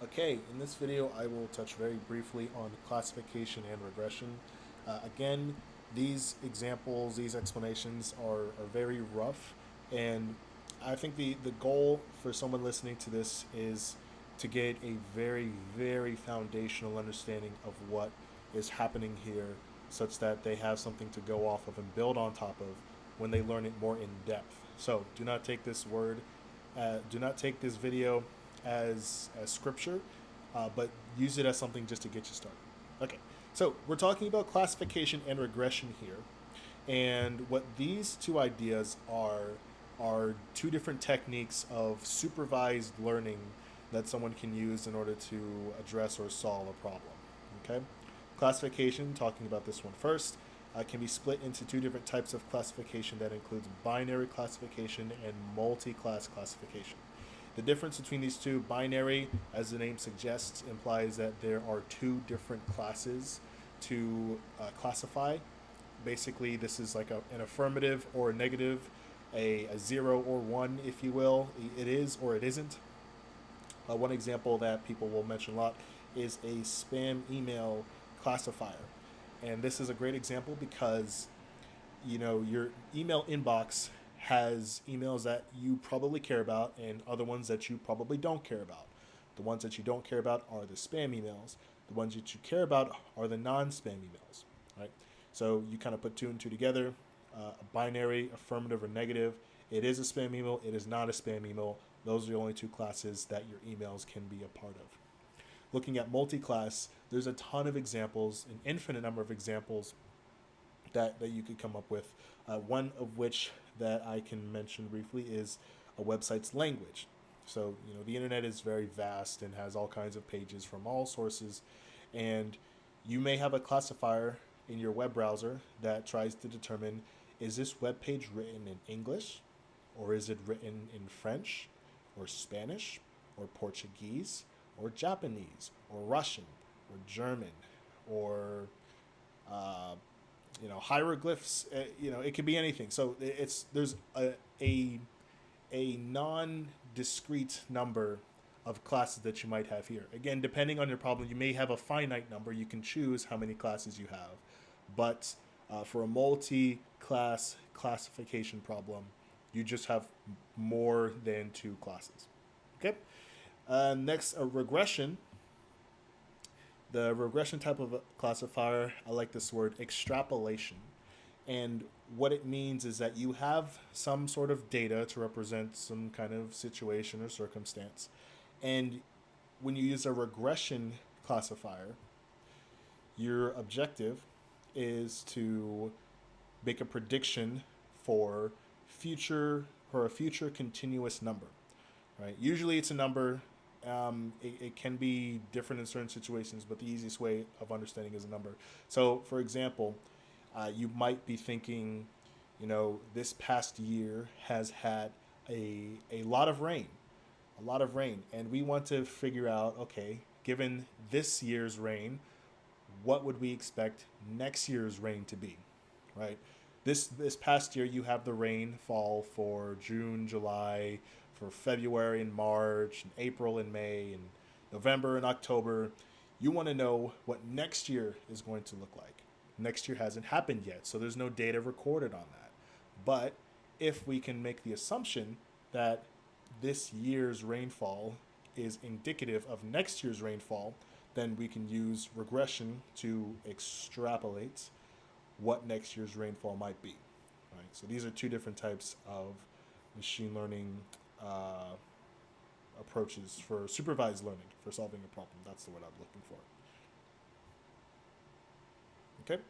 Okay, in this video I will touch very briefly on classification and regression. Again, these examples, these explanations are very rough, and I think the goal for someone listening to this is to get a very, very foundational understanding of what is happening here such that they have something to go off of and build on top of when they learn it more in depth. So do not take this video as scripture, but use it as something just to get you started. Okay, so we're talking about classification and regression here, and what these two ideas are two different techniques of supervised learning that someone can use in order to address or solve a problem. Okay, classification, talking about this one first, can be split into two different types of classification that includes binary classification and multi-class classification. The difference between these two, binary, as the name suggests, implies that there are two different classes to classify. Basically, this is like an affirmative or a negative, a zero or one, if you will. It is or it isn't. One example that people will mention a lot is a spam email classifier. And this is a great example because your email inbox has emails that you probably care about and other ones that you probably don't care about. The ones that you don't care about are the spam emails. The ones that you care about are the non-spam emails, right? So you kind of put two and two together, a binary, affirmative or negative. It is a spam email. It is not a spam email. Those are the only two classes that your emails can be a part of. Looking at multi-class, there's a ton of examples, an infinite number of examples that you could come up with. One of which that I can mention briefly is a website's language. So, the internet is very vast and has all kinds of pages from all sources. And you may have a classifier in your web browser that tries to determine, is this web page written in English, or is it written in French or Spanish or Portuguese or Japanese or Russian or German or uh, hieroglyphs. It could be anything. So there's a a non-discrete number of classes that you might have here. Again, depending on your problem, you may have a finite number. You can choose how many classes you have, but for a multi-class classification problem, you just have more than two classes. Okay. Next, a regression. The regression type of classifier, I like this word, extrapolation. And what it means is that you have some sort of data to represent some kind of situation or circumstance. And when you use a regression classifier, your objective is to make a prediction for a future continuous number, right? Usually it's a number. It can be different in certain situations, but the easiest way of understanding is a number. So, for example, you might be thinking, this past year has had a lot of rain, and we want to figure out, okay, given this year's rain, what would we expect next year's rain to be, right? This past year, you have the rainfall for June, July, for February and March, and April and May, and November and October. You want to know what next year is going to look like. Next year hasn't happened yet, so there's no data recorded on that. But if we can make the assumption that this year's rainfall is indicative of next year's rainfall, then we can use regression to extrapolate what next year's rainfall might be. Right. So these are two different types of machine learning approaches for supervised learning for solving a problem. That's the word I'm looking for. Okay.